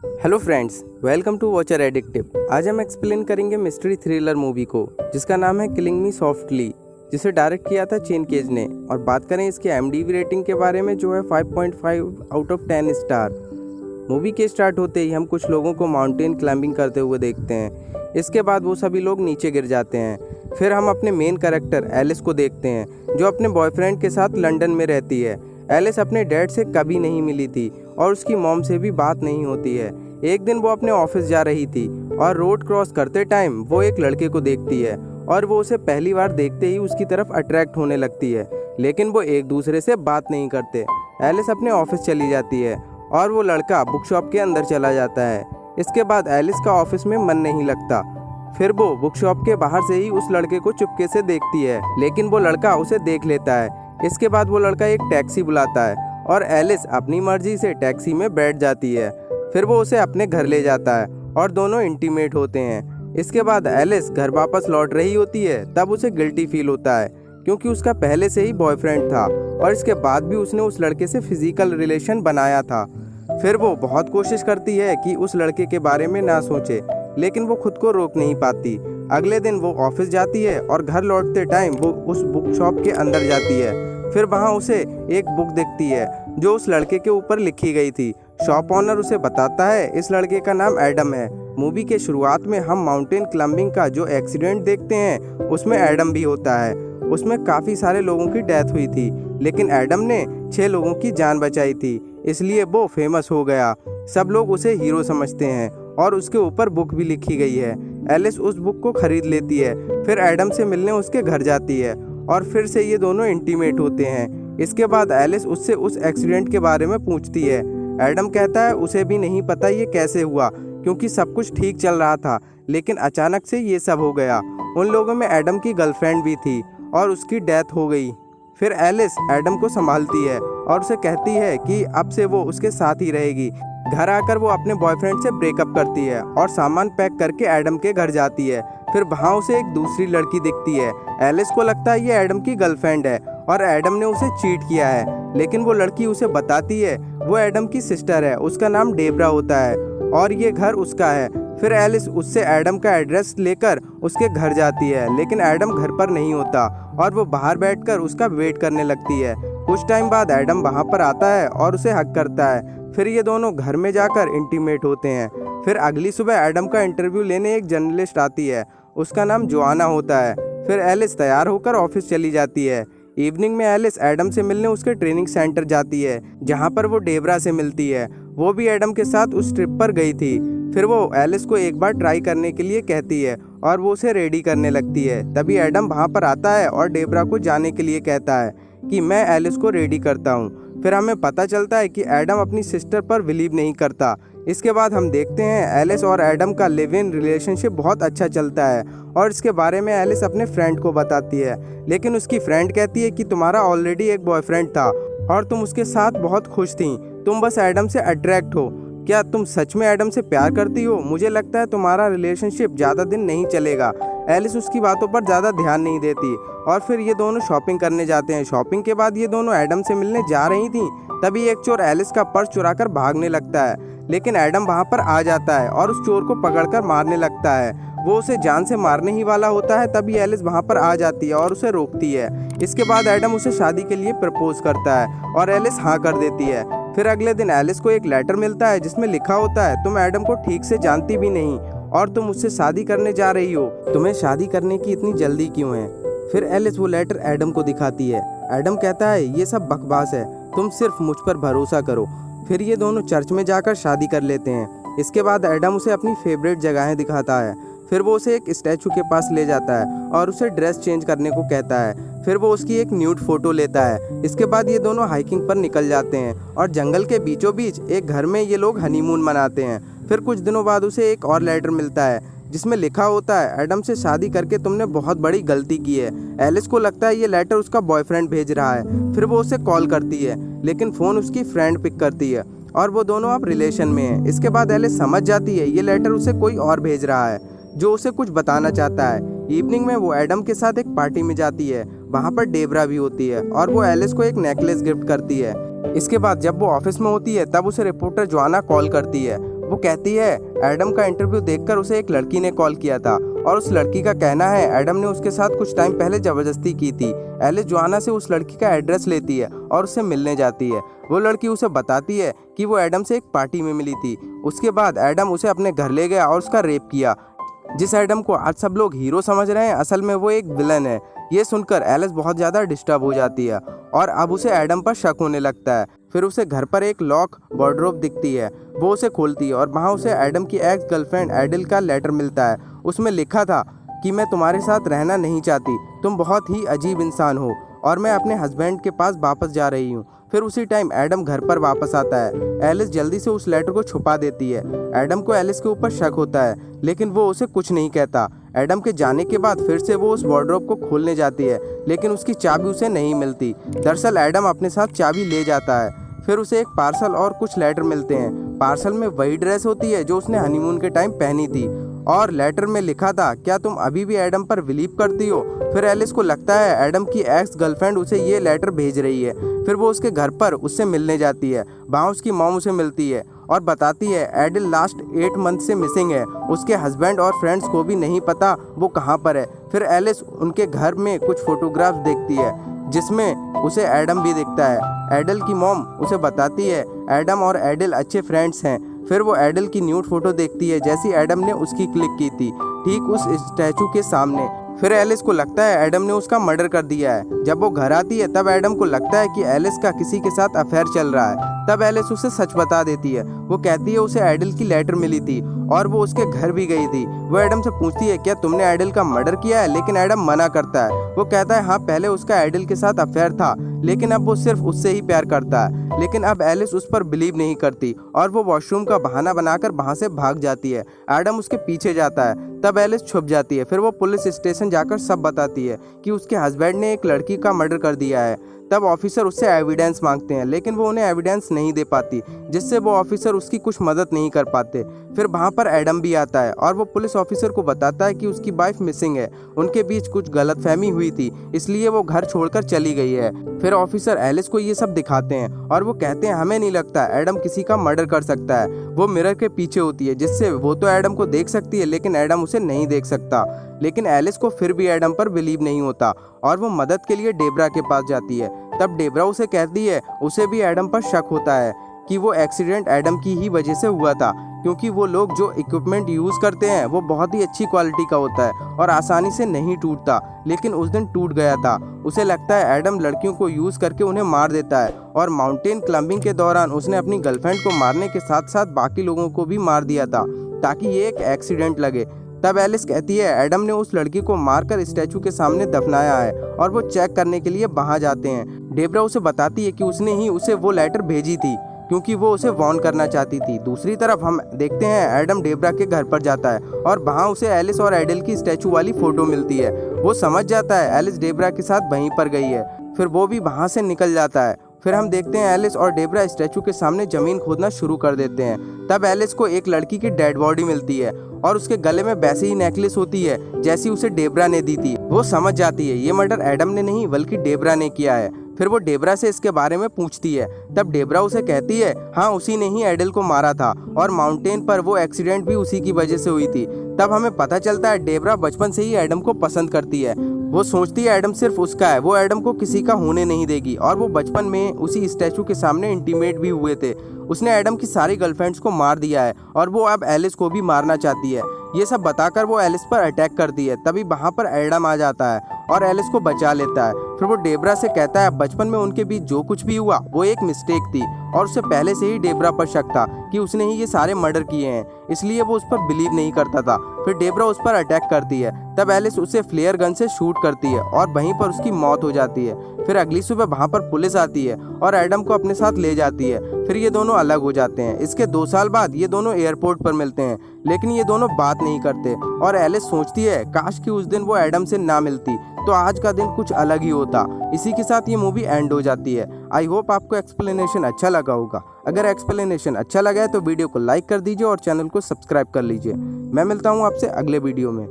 Hello friends, welcome to watcher addictive. आज हम explain करेंगे मिस्ट्री थ्रिलर मूवी को जिसका नाम है किलिंग मी सॉफ्टली, जिसे डायरेक्ट किया था चेन केज ने। और बात करें इसके IMDb रेटिंग के बारे में जो है 5.5 आउट ऑफ 10 स्टार। मूवी के स्टार्ट होते ही हम कुछ लोगों को माउंटेन क्लाइंबिंग करते हुए देखते हैं। इसके बाद वो सभी लोग नीचे गिर जाते हैं। फिर हम अपने मेन कैरेक्टर एलिस को देखते हैं जो अपने बॉयफ्रेंड के साथ लंदन में रहती है। एलिस अपने डैड से कभी नहीं मिली थी और उसकी मॉम से भी बात नहीं होती है। एक दिन वो अपने ऑफिस जा रही थी और रोड क्रॉस करते टाइम वो एक लड़के को देखती है और वो उसे पहली बार देखते ही उसकी तरफ अट्रैक्ट होने लगती है, लेकिन वो एक दूसरे से बात नहीं करते। एलिस अपने ऑफिस चली जाती है और वो लड़का बुक शॉप के अंदर चला जाता है। इसके बाद एलिस का ऑफिस में मन नहीं लगता। फिर वो बुक शॉप के बाहर से ही उस लड़के को चुपके से देखती है, लेकिन वो लड़का उसे देख लेता है। इसके बाद वो लड़का एक टैक्सी बुलाता है और एलिस अपनी मर्जी से टैक्सी में बैठ जाती है। फिर वो उसे अपने घर ले जाता है और दोनों इंटीमेट होते हैं। इसके बाद एलिस घर वापस लौट रही होती है, तब उसे गिल्टी फील होता है क्योंकि उसका पहले से ही बॉयफ्रेंड था और इसके बाद भी उसने उस लड़के से फिजिकल रिलेशन बनाया था। फिर वो बहुत कोशिश करती है कि उस लड़के के बारे में ना सोचे, लेकिन वो खुद को रोक नहीं पाती। अगले दिन वो ऑफिस जाती है और घर लौटते टाइम वो उस बुक शॉप के अंदर जाती है। फिर वहाँ उसे एक बुक दिखती है जो उस लड़के के ऊपर लिखी गई थी। शॉप ऑनर उसे बताता है इस लड़के का नाम एडम है। मूवी के शुरुआत में हम माउंटेन क्लाइंबिंग का जो एक्सीडेंट देखते हैं उसमें एडम भी होता है। उसमें काफ़ी सारे लोगों की डेथ हुई थी, लेकिन एडम ने 6 लोगों की जान बचाई थी, इसलिए वो फेमस हो गया। सब लोग उसे हीरो समझते हैं और उसके ऊपर बुक भी लिखी गई है। एलिस उस बुक को खरीद लेती है। फिर एडम से मिलने उसके घर जाती है और फिर से ये दोनों इंटीमेट होते हैं। इसके बाद एलिस उससे उस एक्सीडेंट के बारे में पूछती है। एडम कहता है उसे भी नहीं पता ये कैसे हुआ, क्योंकि सब कुछ ठीक चल रहा था, लेकिन अचानक से ये सब हो गया। उन लोगों में एडम की गर्लफ्रेंड भी थी और उसकी डेथ हो गई। फिर एलिस एडम को संभालती है और उसे कहती है कि अब से वो उसके साथ ही रहेगी। घर आकर वो अपने बॉयफ्रेंड से ब्रेकअप करती है और सामान पैक करके एडम के घर जाती है। फिर वहाँ उसे एक दूसरी लड़की दिखती है। एलिस को लगता है ये एडम की गर्लफ्रेंड है और एडम ने उसे चीट किया है, लेकिन वो लड़की उसे बताती है वो एडम की सिस्टर है, उसका नाम डेब्रा होता है और ये घर उसका है। फिर एलिस उससे एडम का एड्रेस लेकर उसके घर जाती है, लेकिन एडम घर पर नहीं होता और वो बाहर बैठकर उसका वेट करने लगती है। कुछ टाइम बाद एडम वहाँ पर आता है और उसे हक करता है। फिर ये दोनों घर में जाकर इंटीमेट होते हैं। फिर अगली सुबह एडम का इंटरव्यू लेने एक जर्नलिस्ट आती है, उसका नाम जोआना होता है। फिर एलिस तैयार होकर ऑफिस चली जाती है। इवनिंग में एलिस एडम से मिलने उसके ट्रेनिंग सेंटर जाती है, जहाँ पर वो डेब्रा से मिलती है। वो भी एडम के साथ उस ट्रिप पर गई थी। फिर वो एलिस को एक बार ट्राई करने के लिए कहती है और वो उसे रेडी करने लगती है। तभी एडम वहाँ पर आता है और डेब्रा को जाने के लिए कहता है कि मैं एलिस को रेडी करता हूँ। फिर हमें पता चलता है कि एडम अपनी सिस्टर पर बिलीव नहीं करता। इसके बाद हम देखते हैं एलिस और एडम का लिव इन रिलेशनशिप बहुत अच्छा चलता है और इसके बारे में एलिस अपने फ्रेंड को बताती है, लेकिन उसकी फ्रेंड कहती है कि तुम्हारा ऑलरेडी एक बॉयफ्रेंड था और तुम उसके साथ बहुत खुश थी, तुम बस एडम से अट्रैक्ट हो। क्या तुम सच में एडम से प्यार करती हो? मुझे लगता है तुम्हारा रिलेशनशिप ज़्यादा दिन नहीं चलेगा। एलिस उसकी बातों पर ज़्यादा ध्यान नहीं देती और फिर ये दोनों शॉपिंग करने जाते हैं। शॉपिंग के बाद ये दोनों एडम से मिलने जा रही थी, तभी एक चोर एलिस का पर्स चुराकर भागने लगता है, लेकिन एडम वहाँ पर आ जाता है और उस चोर को पकड़कर मारने लगता है। वो उसे जान से मारने ही वाला होता है, तभी एलिस वहाँ पर आ जाती है और उसे रोकती है। इसके बाद एडम उसे शादी के लिए प्रपोज करता है और एलिस हाँ कर देती है। फिर अगले दिन एलिस को एक लेटर मिलता है जिसमें लिखा होता है तुम एडम को ठीक से जानती भी नहीं और तुम उससे शादी करने जा रही हो, तुम्हें शादी करने की इतनी जल्दी क्यों है? फिर एलिस वो लेटर एडम को दिखाती है। एडम कहता है ये सब बकवास है, तुम सिर्फ मुझ पर भरोसा करो। फिर ये दोनों चर्च में जाकर शादी कर लेते हैं। इसके बाद एडम उसे अपनी फेवरेट जगहें दिखाता है। फिर वो उसे एक स्टैचू के पास ले जाता है और उसे ड्रेस चेंज करने को कहता है। फिर वो उसकी एक न्यूड फोटो लेता है। इसके बाद ये दोनों हाइकिंग पर निकल जाते हैं और जंगल के बीचों बीच एक घर में ये लोग हनीमून मनाते हैं। फिर कुछ दिनों बाद उसे एक और लेटर मिलता है जिसमें लिखा होता है एडम से शादी करके तुमने बहुत बड़ी गलती की है। एलिस को लगता है ये लेटर उसका बॉयफ्रेंड भेज रहा है। फिर वो उसे कॉल करती है, लेकिन फ़ोन उसकी फ्रेंड पिक करती है और वो दोनों अब रिलेशन में हैं। इसके बाद एलिस समझ जाती है ये लेटर उसे कोई और भेज रहा है जो उसे कुछ बताना चाहता है। इवनिंग में वो एडम के साथ एक पार्टी में जाती है, वहाँ पर डेब्रा भी होती है और वो एलिस को एक नेकलेस गिफ्ट करती है। इसके बाद जब वो ऑफिस में होती है तब उसे रिपोर्टर जोआना कॉल करती है। वो कहती है एडम का इंटरव्यू देखकर उसे एक लड़की ने कॉल किया था और उस लड़की का कहना है एडम ने उसके साथ कुछ टाइम पहले जबरदस्ती की थी। एलिस जोआना से उस लड़की का एड्रेस लेती है और उससे मिलने जाती है। वो लड़की उसे बताती है कि वो एडम से एक पार्टी में मिली थी। उसके बाद एडम उसे अपने घर ले गया और उसका रेप किया। जिस एडम को आज सब लोग हीरो समझ रहे हैं, असल में वो एक विलन है। ये सुनकर एलिस बहुत ज़्यादा डिस्टर्ब हो जाती है और अब उसे एडम पर शक होने लगता है। फिर उसे घर पर एक लॉक वार्डरोब दिखती है। वो उसे खोलती है और वहाँ उसे एडम की एक्स गर्लफ्रेंड एडिल का लेटर मिलता है। उसमें लिखा था कि मैं तुम्हारे साथ रहना नहीं चाहती, तुम बहुत ही अजीब इंसान हो और मैं अपने हस्बैंड के पास वापस जा रही हूँ। फिर उसी टाइम एडम घर पर वापस आता है। एलिस जल्दी से उस लेटर को छुपा देती है। एडम को एलिस के ऊपर शक होता है, लेकिन वो उसे कुछ नहीं कहता। एडम के जाने के बाद फिर से वो उस वार्डरोब को खोलने जाती है, लेकिन उसकी चाबी उसे नहीं मिलती। दरअसल एडम अपने साथ चाबी ले जाता है। फिर उसे एक पार्सल और कुछ लेटर मिलते हैं। पार्सल में वही ड्रेस होती है जो उसने हनीमून के टाइम पहनी थी और लेटर में लिखा था, क्या तुम अभी भी एडम पर बिलीव करती हो? फिर एलिस को लगता है एडम की एक्स गर्लफ्रेंड उसे ये लेटर भेज रही है। फिर वो उसके घर पर उससे मिलने जाती है। वहाँ उसकी मॉम उसे मिलती है और बताती है एडिल लास्ट 8 मंथ से मिसिंग है। उसके हस्बैंड और फ्रेंड्स को भी नहीं पता वो कहाँ पर है। फिर एलिस उनके घर में कुछ फोटोग्राफ्स देखती है जिसमें उसे एडम भी दिखता है। एडिल की मॉम उसे बताती है एडम और एडिल अच्छे फ्रेंड्स हैं। फिर वो एडिल की न्यूड फोटो देखती है जैसी एडम ने उसकी क्लिक की थी, ठीक उस स्टैचू के सामने। फिर एलिस को लगता है एडम ने उसका मर्डर कर दिया है। जब वो घर आती है तब एडम को लगता है कि एलिस का किसी के साथ अफेयर चल रहा है। तब एलिस उसे सच बता देती है। वो कहती है उसे एडिल की लेटर मिली थी और वो उसके घर भी गई थी। वो एडम से पूछती है क्या तुमने एडिल का मर्डर किया है, लेकिन एडम मना करता है। वो कहता है हाँ, पहले उसका एडिल के साथ अफेयर था, लेकिन अब वो सिर्फ उससे ही प्यार करता है। लेकिन अब एलिस उस पर बिलीव नहीं करती और वो वॉशरूम का बहाना बनाकर वहाँ से भाग जाती है। एडम उसके पीछे जाता है। तब एलिस छुप जाती है। फिर वो पुलिस स्टेशन जाकर सब बताती है कि उसके हस्बैंड ने एक लड़की का मर्डर कर दिया है। तब ऑफिसर उससे एविडेंस मांगते हैं, लेकिन वो उन्हें एविडेंस नहीं दे पाती, जिससे वो ऑफिसर उसकी कुछ मदद नहीं कर पाते। फिर वहाँ पर एडम भी आता है और वो पुलिस ऑफिसर को बताता है कि उसकी वाइफ मिसिंग है, उनके बीच कुछ गलतफहमी हुई थी, इसलिए वो घर छोड़कर चली गई है। फिर ऑफिसर एलिस को ये सब दिखाते हैं और वो कहते हैं हमें नहीं लगता एडम किसी का मर्डर कर सकता है। वो मिरर के पीछे होती है, जिससे वो तो एडम को देख सकती है, लेकिन एडम उसे नहीं देख सकता। लेकिन एलिस को फिर भी एडम पर बिलीव नहीं होता और वो मदद के लिए डेब्रा के पास जाती है। तब डेब्रा उसे कहती है उसे भी एडम पर शक होता है कि वो एक्सीडेंट एडम की ही वजह से हुआ था, क्योंकि वो लोग जो इक्विपमेंट यूज़ करते हैं वो बहुत ही अच्छी क्वालिटी का होता है और आसानी से नहीं टूटता, लेकिन उस दिन टूट गया था। उसे लगता है एडम लड़कियों को यूज़ करके उन्हें मार देता है और माउंटेन क्लाइंबिंग के दौरान उसने अपनी गर्लफ्रेंड को मारने के साथ साथ बाकी लोगों को भी मार दिया था ताकि ये एक एक्सीडेंट लगे। तब एलिस कहती है एडम ने उस लड़की को मारकर स्टैचू के सामने दफनाया है और वो चेक करने के लिए वहाँ जाते हैं। डेब्रा उसे बताती है कि उसने ही उसे वो लेटर भेजी थी क्योंकि वो उसे वार्न करना चाहती थी। दूसरी तरफ हम देखते हैं एडम डेब्रा के घर पर जाता है और वहाँ उसे एलिस और एडिल की स्टैचू वाली फोटो मिलती है। वो समझ जाता है एलिस डेब्रा के साथ वहीं पर गई है, फिर वो भी वहाँ से निकल जाता है। फिर हम देखते हैं एलिस और डेब्रा स्टैचू के सामने जमीन खोदना शुरू कर देते हैं। तब एलिस को एक लड़की की डेड बॉडी मिलती है और उसके गले में वैसी ही नेकलेस होती है जैसी उसे डेब्रा ने दी थी। वो समझ जाती है ये मर्डर एडम ने नहीं बल्कि डेब्रा ने किया है। फिर वो डेब्रा से इसके बारे में पूछती है। तब डेब्रा उसे कहती है हाँ, उसी ने ही एडिल को मारा था और माउंटेन पर वो एक्सीडेंट भी उसी की वजह से हुई थी। तब हमें पता चलता है डेब्रा बचपन से ही एडम को पसंद करती है। वो सोचती है एडम सिर्फ उसका है, वो एडम को किसी का होने नहीं देगी और वो बचपन में उसी स्टैचू के सामने इंटीमेट भी हुए थे। उसने एडम की सारी गर्लफ्रेंड्स को मार दिया है और वो अब एलिस को भी मारना चाहती है। ये सब बताकर वो एलिस पर अटैक करती है। तभी वहाँ पर एडम आ जाता है और एलिस को बचा लेता है। फिर वो डेब्रा से कहता है बचपन में उनके बीच जो कुछ भी हुआ वो एक मिस्टेक थी और उसे पहले से ही डेब्रा पर शक था कि उसने ही ये सारे मर्डर किए हैं, इसलिए वो उस पर बिलीव नहीं करता था। फिर डेब्रा उस पर अटैक करती है। तब एलिस उसे फ्लेयर गन से शूट करती है और वहीं पर उसकी मौत हो जाती है। फिर अगली सुबह वहाँ पर पुलिस आती है और एडम को अपने साथ ले जाती है। फिर ये दोनों अलग हो जाते हैं। इसके 2 साल बाद ये दोनों एयरपोर्ट पर मिलते हैं, लेकिन ये दोनों बात नहीं करते और एलिस सोचती है काश कि उस दिन वो एडम से ना मिलती तो आज का दिन कुछ अलग ही होता। इसी के साथ ये मूवी एंड हो जाती है। आई होप आपको एक्सप्लेनेशन अच्छा लगा होगा। अगर एक्सप्लेनेशन अच्छा लगा है तो वीडियो को लाइक कर दीजिए और चैनल को सब्सक्राइब कर लीजिए। मैं मिलता हूँ आपसे अगले वीडियो में।